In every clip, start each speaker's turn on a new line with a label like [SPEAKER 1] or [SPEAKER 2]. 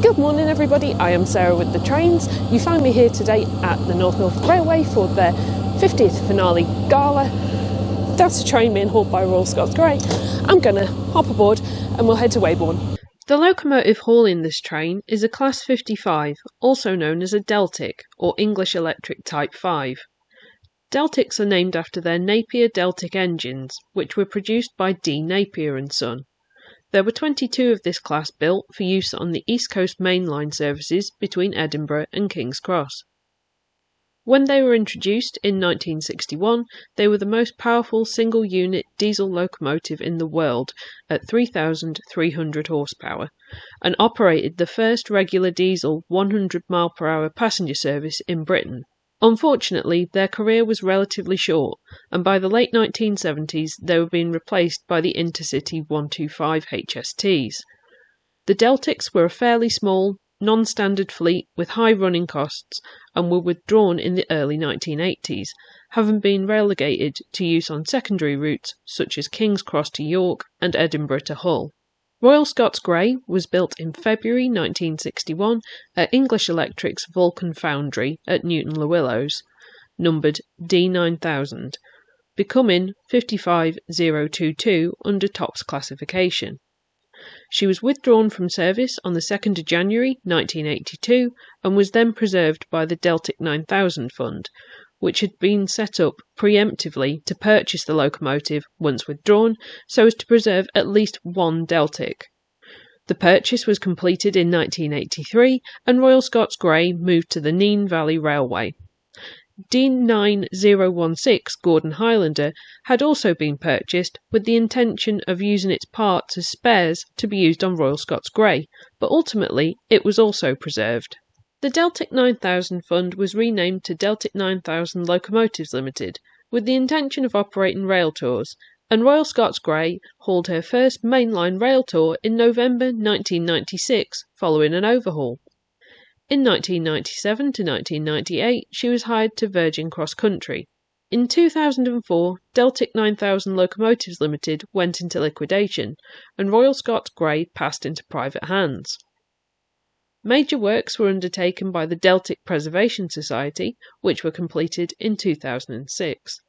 [SPEAKER 1] Good morning everybody, I am Sarah with the trains. You find me here today at the North Norfolk Railway for their 50th finale gala. That's a train being hauled by Royal Scots Grey. I'm going to hop aboard and we'll head to Weybourne.
[SPEAKER 2] The locomotive hauling this train is a Class 55, also known as a Deltic or English Electric Type 5. Deltics are named after their Napier Deltic engines, which were produced by D. Napier and Son. There were 22 of this class built for use on the East Coast Main Line services between Edinburgh and King's Cross. When they were introduced in 1961, they were the most powerful single-unit diesel locomotive in the world at 3,300 horsepower, and operated the first regular diesel 100-mile-per-hour passenger service in Britain. Unfortunately, their career was relatively short, and by the late 1970s they were being replaced by the Intercity 125 HSTs. The Deltics were a fairly small, non-standard fleet with high running costs and were withdrawn in the early 1980s, having been relegated to use on secondary routes such as King's Cross to York and Edinburgh to Hull. Royal Scots Grey was built in February 1961 at English Electric's Vulcan Foundry at Newton-le-Willows, numbered D9000, becoming 55022 under TOPS classification. She was withdrawn from service on the 2nd of January 1982 and was then preserved by the Deltic 9000 Fund, which had been set up preemptively to purchase the locomotive once withdrawn so as to preserve at least one Deltic. The purchase was completed in 1983 and Royal Scots Grey moved to the Nene Valley Railway. D9016 Gordon Highlander had also been purchased with the intention of using its parts as spares to be used on Royal Scots Grey, but ultimately it was also preserved. The Deltic 9000 Fund was renamed to Deltic 9000 Locomotives Limited, with the intention of operating rail tours, and Royal Scots Grey hauled her first mainline rail tour in November 1996 following an overhaul. In 1997 to 1998 she was hired to Virgin Cross Country. In 2004, Deltic 9000 Locomotives Limited went into liquidation, and Royal Scots Grey passed into private hands. Major works were undertaken by the Deltic Preservation Society, which were completed in 2006.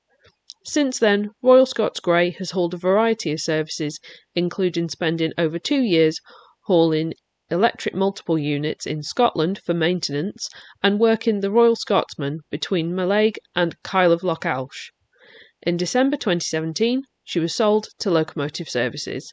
[SPEAKER 2] Since then, Royal Scots Grey has hauled a variety of services, including spending over 2 years hauling electric multiple units in Scotland for maintenance and working the Royal Scotsman between Mallaig and Kyle of Loch Alsh. In December 2017, she was sold to Locomotive Services.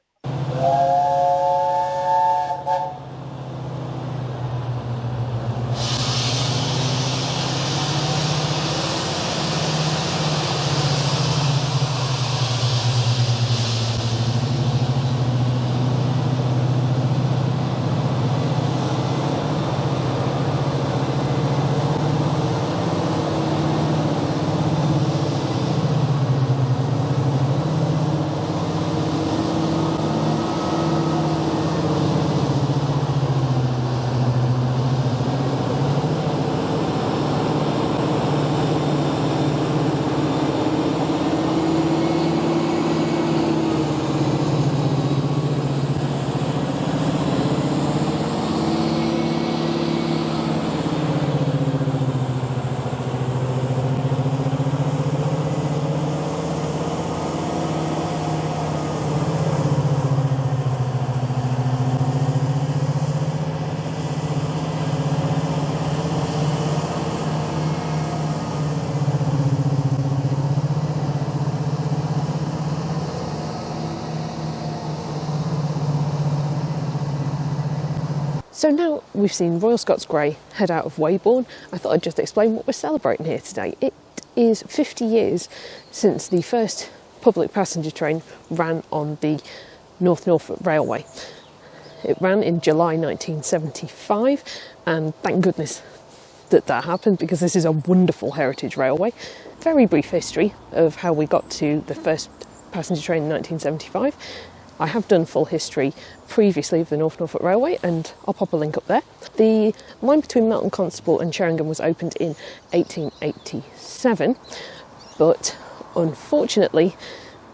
[SPEAKER 1] So now we've seen Royal Scots Grey head out of Weybourne, I thought I'd just explain what we're celebrating here today. It is 50 years since the first public passenger train ran on the North Norfolk Railway. It ran in July 1975, and thank goodness that happened, because this is a wonderful heritage railway. Very brief history of how we got to the first passenger train in 1975. I have done full history previously of the North Norfolk Railway, and I'll pop a link up there. The line between Melton Constable and Sheringham was opened in 1887, but unfortunately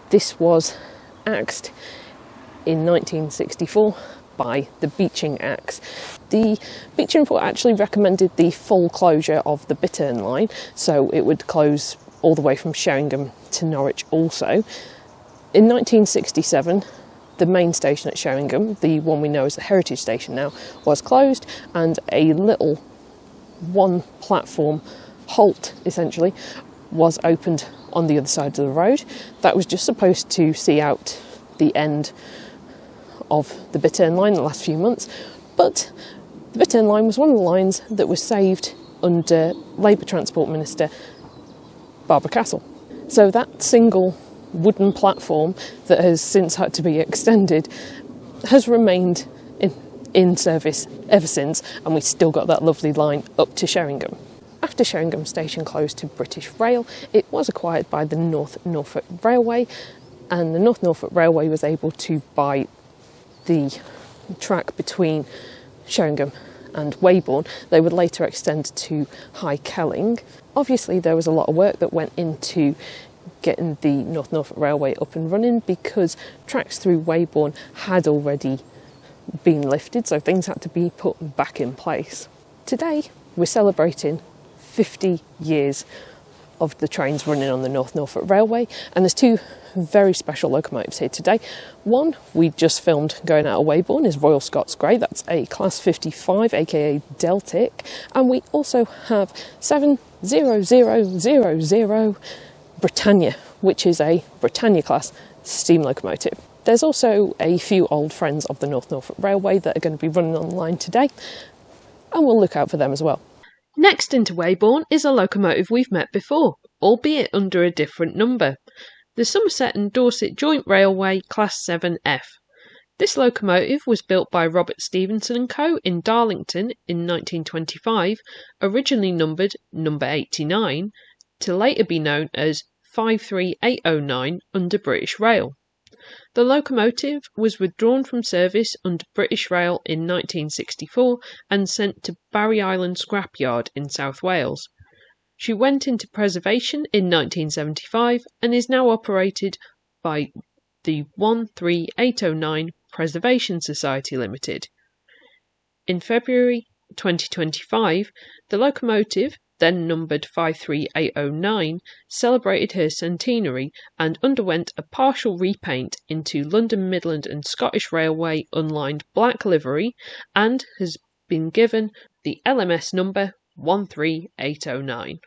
[SPEAKER 1] this was axed in 1964 by the Beeching Acts. The Beeching report actually recommended the full closure of the Bittern line, so it would close all the way from Sheringham to Norwich also. In 1967, the main station at Sheringham, the one we know as the Heritage Station now, was closed, and a little one platform halt, essentially, was opened on the other side of the road. That was just supposed to see out the end of the Bittern line the last few months, but the Bittern line was one of the lines that was saved under Labour Transport Minister Barbara Castle. So that single wooden platform that has since had to be extended has remained in service ever since, and we still got that lovely line up to Sheringham. After Sheringham Station closed to British Rail, it was acquired by the North Norfolk Railway, and the North Norfolk Railway was able to buy the track between Sheringham and Weybourne. They would later extend to High Kelling. Obviously, there was a lot of work that went into getting the North Norfolk Railway up and running, because tracks through Weybourne had already been lifted, so things had to be put back in place. Today, we're celebrating 50 years of the trains running on the North Norfolk Railway, and there's two very special locomotives here today. One we just filmed going out of Weybourne is Royal Scots Grey. That's a Class 55, aka Deltic, and we also have 70000 Britannia, which is a Britannia Class steam locomotive. There's also a few old friends of the North Norfolk Railway that are going to be running on the line today, and we'll look out for them as well.
[SPEAKER 2] Next into Weybourne is a locomotive we've met before, albeit under a different number. The Somerset and Dorset Joint Railway Class 7F. This locomotive was built by Robert Stevenson & Co. in Darlington in 1925, originally numbered number 89, to later be known as 53809 under British Rail. The locomotive was withdrawn from service under British Rail in 1964 and sent to Barry Island Scrapyard in South Wales. She went into preservation in 1975 and is now operated by the 13809 Preservation Society Limited. In February 2025, the locomotive, then numbered 53809, celebrated her centenary and underwent a partial repaint into London Midland and Scottish Railway unlined black livery and has been given the LMS number 13809.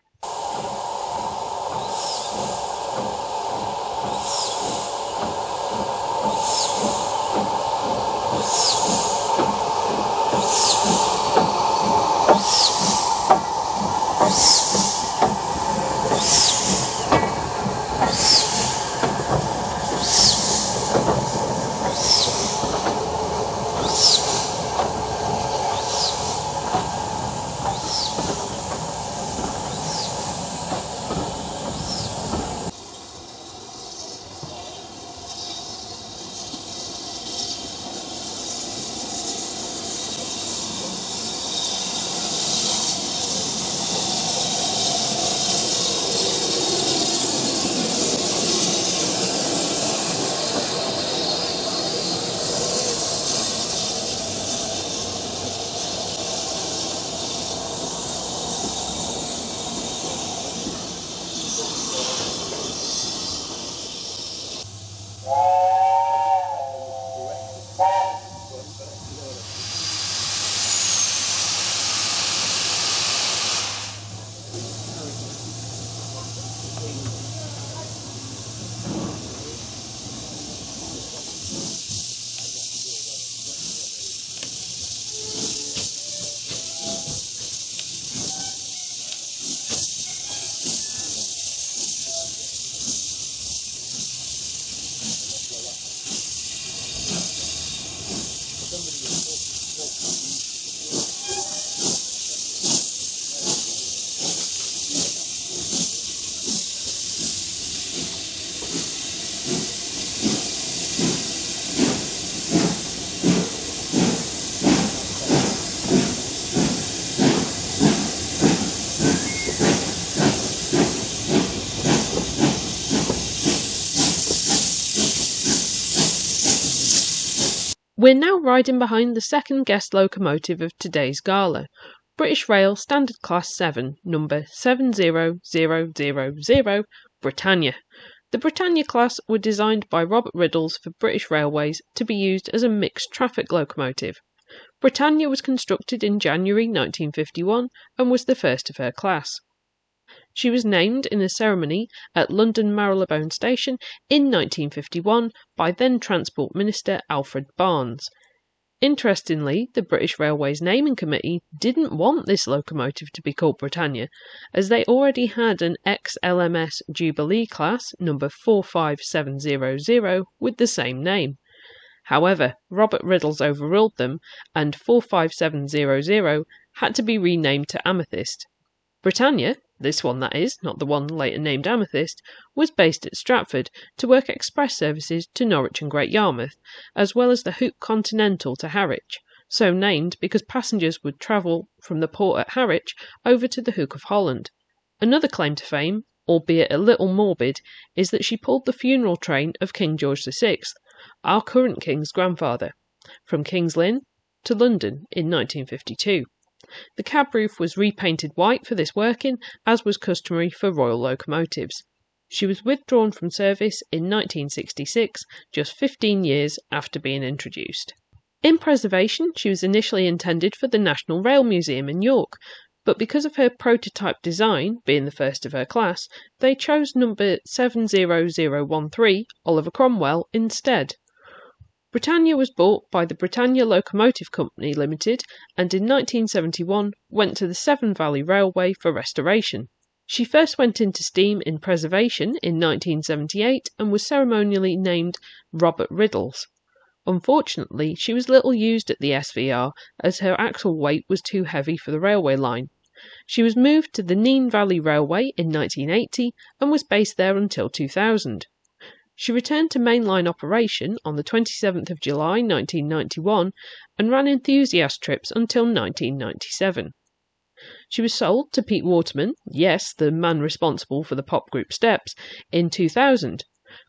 [SPEAKER 2] We're now riding behind the second guest locomotive of today's gala, British Rail Standard Class 7, number 70000, Britannia. The Britannia Class were designed by Robert Riddles for British Railways to be used as a mixed traffic locomotive. Britannia was constructed in January 1951 and was the first of her class. She was named in a ceremony at London Marylebone Station in 1951 by then Transport Minister Alfred Barnes. Interestingly, the British Railways Naming Committee didn't want this locomotive to be called Britannia, as they already had an ex-LMS Jubilee class, number 45700, with the same name. However, Robert Riddles overruled them, and 45700 had to be renamed to Amethyst. Britannia, this one that is, not the one later named Amethyst, was based at Stratford to work express services to Norwich and Great Yarmouth, as well as the Hook Continental to Harwich, so named because passengers would travel from the port at Harwich over to the Hook of Holland. Another claim to fame, albeit a little morbid, is that she pulled the funeral train of King George VI, our current King's grandfather, from King's Lynn to London in 1952. The cab roof was repainted white for this working, as was customary for royal locomotives. She was withdrawn from service in 1966, just 15 years after being introduced. In preservation, she was initially intended for the National Rail Museum in York, but because of her prototype design, being the first of her class, they chose number 70013, Oliver Cromwell, instead. Britannia was bought by the Britannia Locomotive Company Limited and in 1971 went to the Severn Valley Railway for restoration. She first went into steam in preservation in 1978 and was ceremonially named Robert Riddles. Unfortunately, she was little used at the SVR as her axle weight was too heavy for the railway line. She was moved to the Nene Valley Railway in 1980 and was based there until 2000. She returned to mainline operation on the 27th of July 1991 and ran enthusiast trips until 1997. She was sold to Pete Waterman, yes, the man responsible for the pop group Steps, in 2000,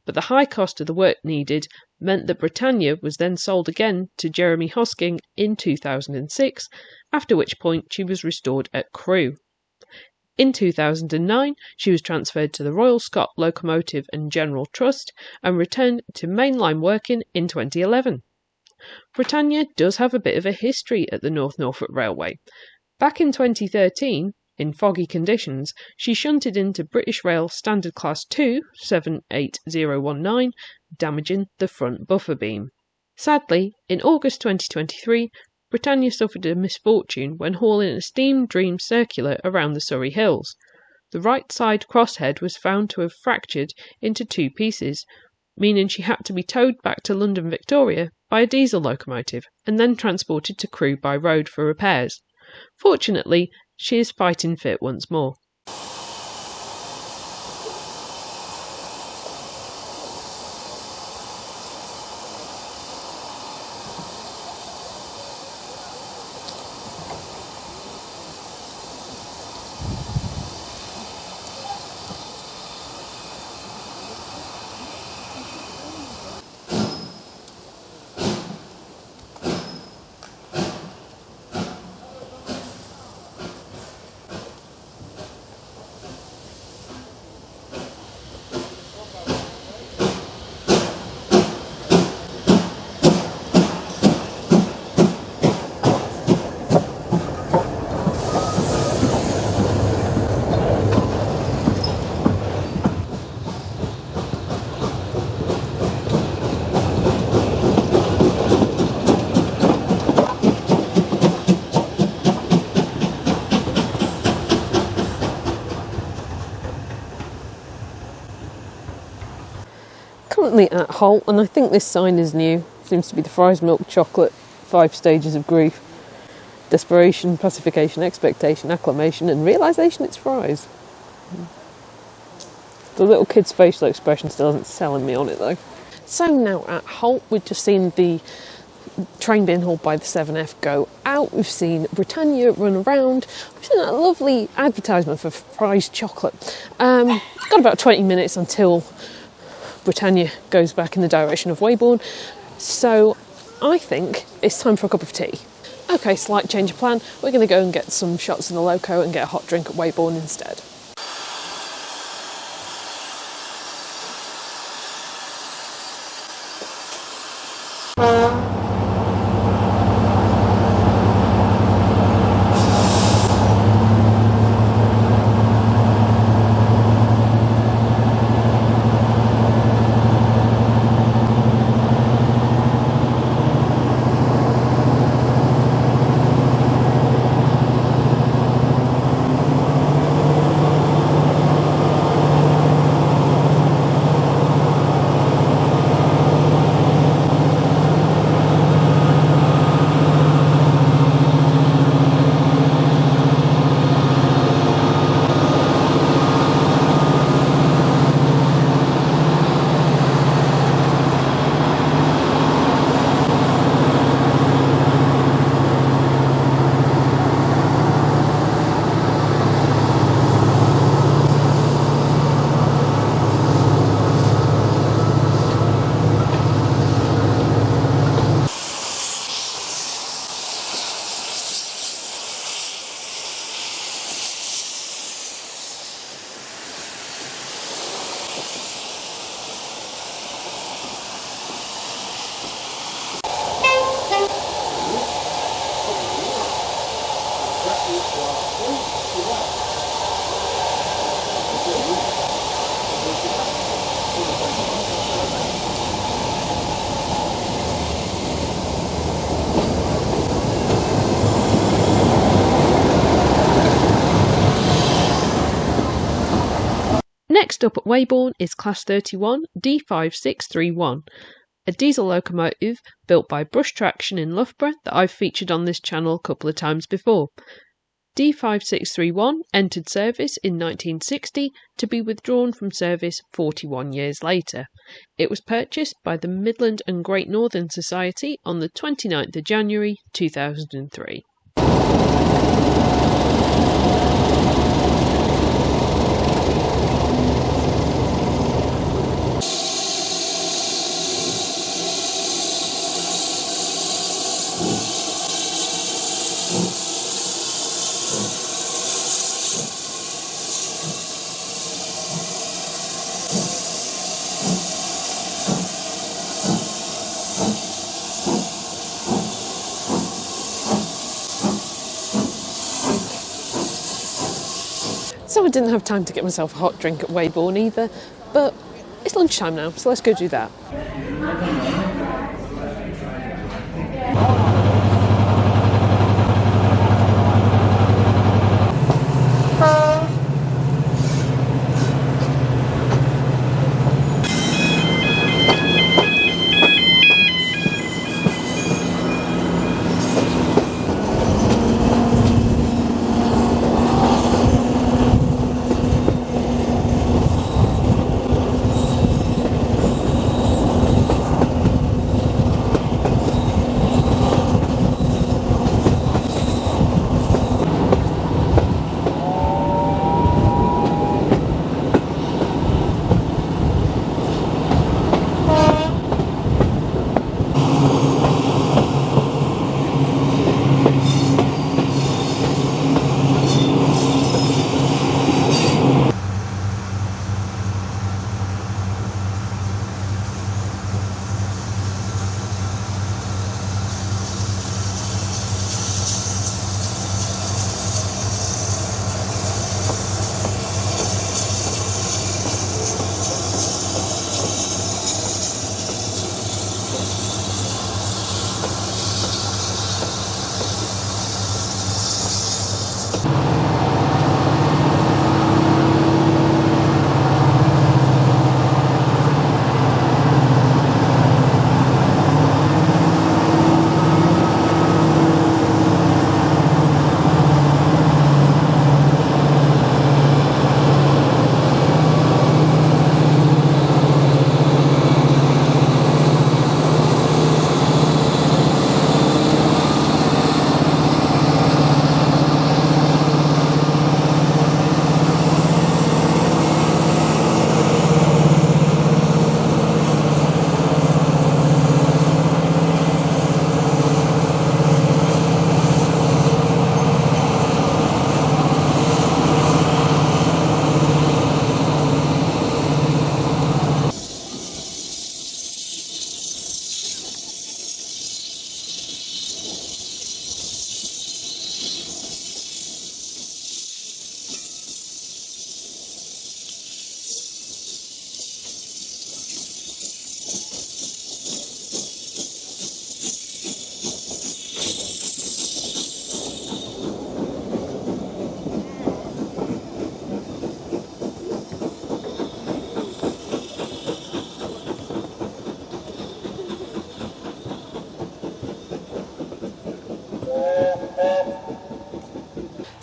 [SPEAKER 2] but the high cost of the work needed meant that Britannia was then sold again to Jeremy Hosking in 2006, after which point she was restored at Crewe. In 2009, she was transferred to the Royal Scot Locomotive and General Trust and returned to mainline working in 2011. Britannia does have a bit of a history at the North Norfolk Railway. Back in 2013, in foggy conditions, she shunted into British Rail Standard Class 2, 78019, damaging the front buffer beam. Sadly, in August 2023, Britannia suffered a misfortune when hauling a Steam Dream circular around the Surrey Hills. The right side crosshead was found to have fractured into two pieces, meaning she had to be towed back to London Victoria by a diesel locomotive and then transported to Crewe by road for repairs. Fortunately, she is fighting fit once more. Currently at Hull, and I think this sign is new, seems to be the fries, milk, chocolate, 5 stages of grief, desperation, pacification, expectation, acclamation and realisation it's fries. The little kid's facial expression still isn't selling me on it though. So now at Hull, we've just seen the train being hauled by the 7F go out. We've seen Britannia run around. We've seen that lovely advertisement for fries chocolate. Got about 20 minutes until Britannia goes back in the direction of Weybourne. So
[SPEAKER 1] I think it's time for a cup of tea. Okay, slight change of plan. We're going to go and get some shots in the loco and get a hot drink at Weybourne instead.
[SPEAKER 2] Next up at Weybourne is Class 31 D5631, a diesel locomotive built by Brush Traction in Loughborough that I've featured on this channel a couple of times before. D5631 entered service in 1960 to be withdrawn from service 41 years later. It was purchased by the Midland and Great Northern Society on the 29th of January 2003.
[SPEAKER 1] So I didn't have time to get myself a hot drink at Weybourne either, but it's lunchtime now, so let's go do that.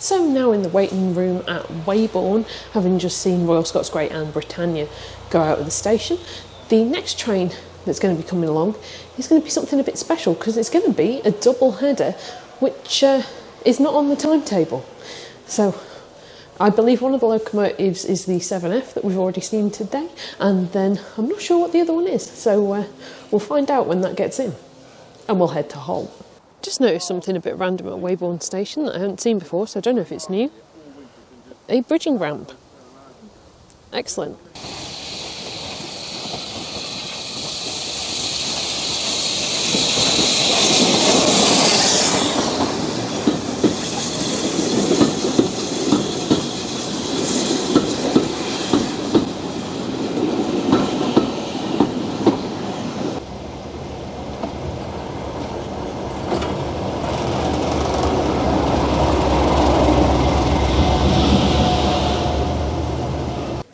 [SPEAKER 1] So now in the waiting room at Weybourne, having just seen Royal Scots Grey and Britannia go out of the station, the next train that's going to be coming along is going to be something a bit special because it's going to be a double header, which is not on the timetable. So I believe one of the locomotives is the 7F that we've already seen today, and then I'm not sure what the other one is, so we'll find out when that gets in, and we'll head to Hull. Just noticed something a bit random at Weybourne Station that I haven't seen before, so I don't know if it's new. A bridging ramp. Excellent.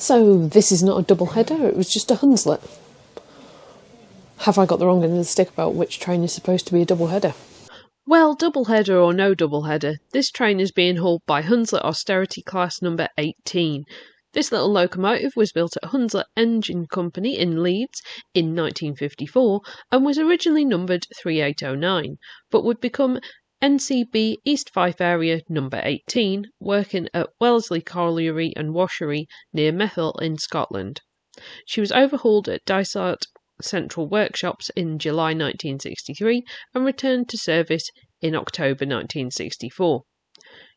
[SPEAKER 1] So this is not a double header, it was just a Hunslet. Have I got the wrong end of the stick about which train is supposed to be a double header?
[SPEAKER 2] Well, double header or no double header, this train is being hauled by Hunslet Austerity Class number 18. This little locomotive was built at Hunslet Engine Company in Leeds in 1954 and was originally numbered 3809, but would become NCB East Fife Area number 18, working at Wellesley Colliery and Washery near Methil in Scotland. She was overhauled at Dysart Central Workshops in July 1963 and returned to service in October 1964.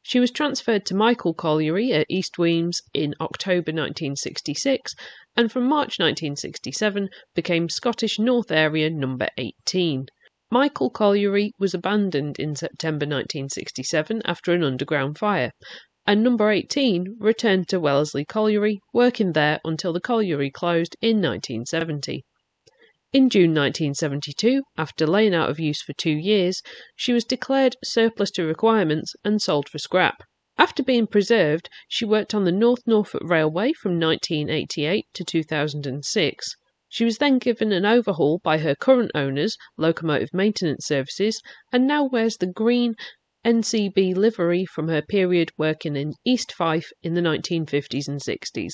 [SPEAKER 2] She was transferred to Michael Colliery at East Weems in October 1966 and from March 1967 became Scottish North Area number 18. Michael Colliery was abandoned in September 1967 after an underground fire, and number 18 returned to Wellesley Colliery, working there until the colliery closed in 1970. In June 1972, after laying out of use for 2 years, she was declared surplus to requirements and sold for scrap. After being preserved, she worked on the North Norfolk Railway from 1988 to 2006. She was then given an overhaul by her current owners, Locomotive Maintenance Services, and now wears the green NCB livery from her period working in East Fife in the 1950s and 60s.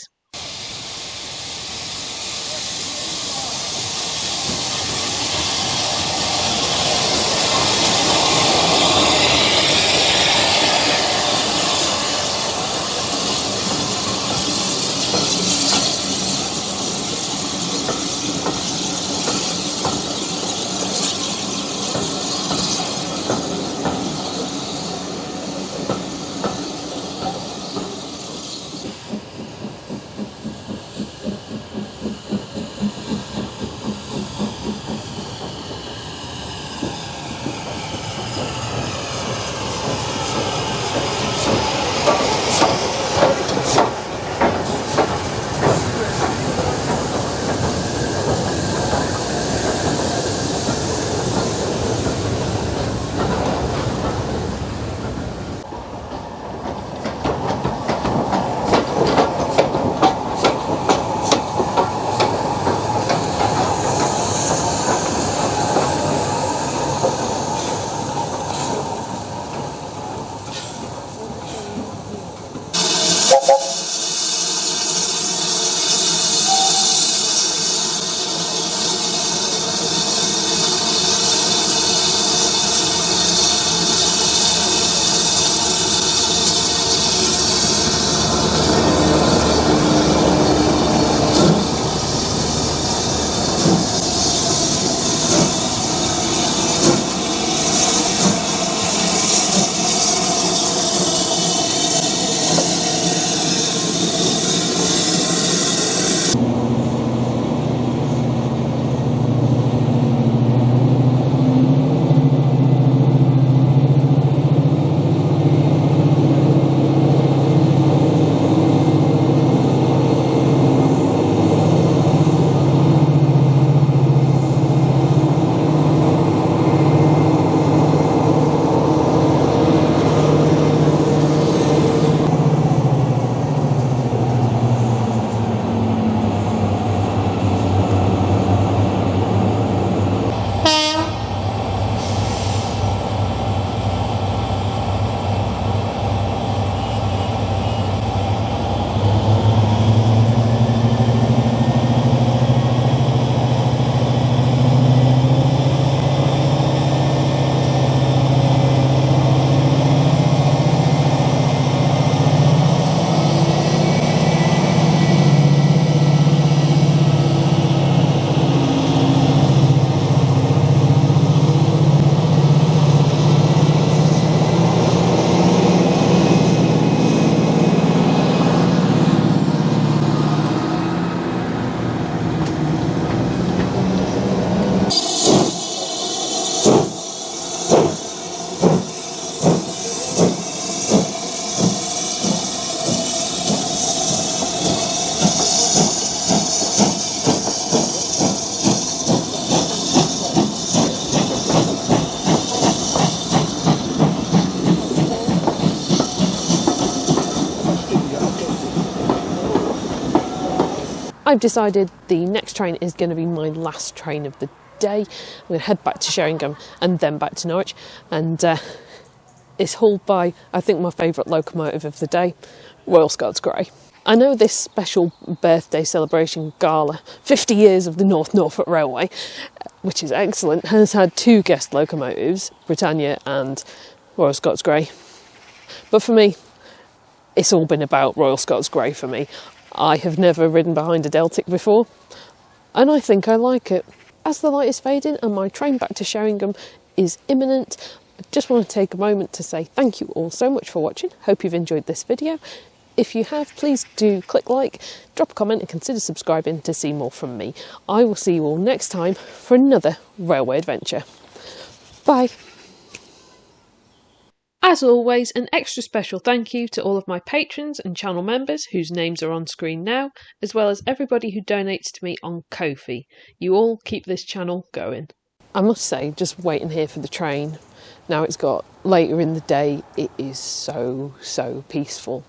[SPEAKER 1] I've decided the next train is going to be my last train of the day. I'm going to head back to Sheringham and then back to Norwich, and it's hauled by, I think, my favourite locomotive of the day, Royal Scots Grey. I know this special birthday celebration gala, 50 years of the North Norfolk Railway, which is excellent, has had 2 guest locomotives, Britannia and Royal Scots Grey. But for me, it's all been about Royal Scots Grey for me. I have never ridden behind a Deltic before, and I think I like it. As the light is fading and my train back to Sheringham is imminent, I just want to take a moment to say thank you all so much for watching. Hope you've enjoyed this video. If you have, please do click like, drop a comment and consider subscribing to see more from me. I will see you all next time for another railway adventure. Bye.
[SPEAKER 2] As always, an extra special thank you to all of my patrons and channel members whose names are on screen now, as well as everybody who donates to me on Ko-fi. You all keep this channel going.
[SPEAKER 1] I must say, just waiting here for the train, now it's got later in the day, it is so peaceful.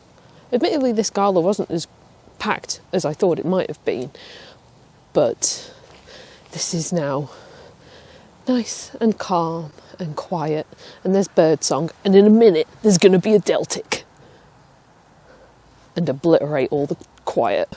[SPEAKER 1] Admittedly, this gala wasn't as packed as I thought it might have been, but this is now nice and calm and quiet, and there's birdsong, and in a minute there's going to be a Deltic and obliterate all the quiet.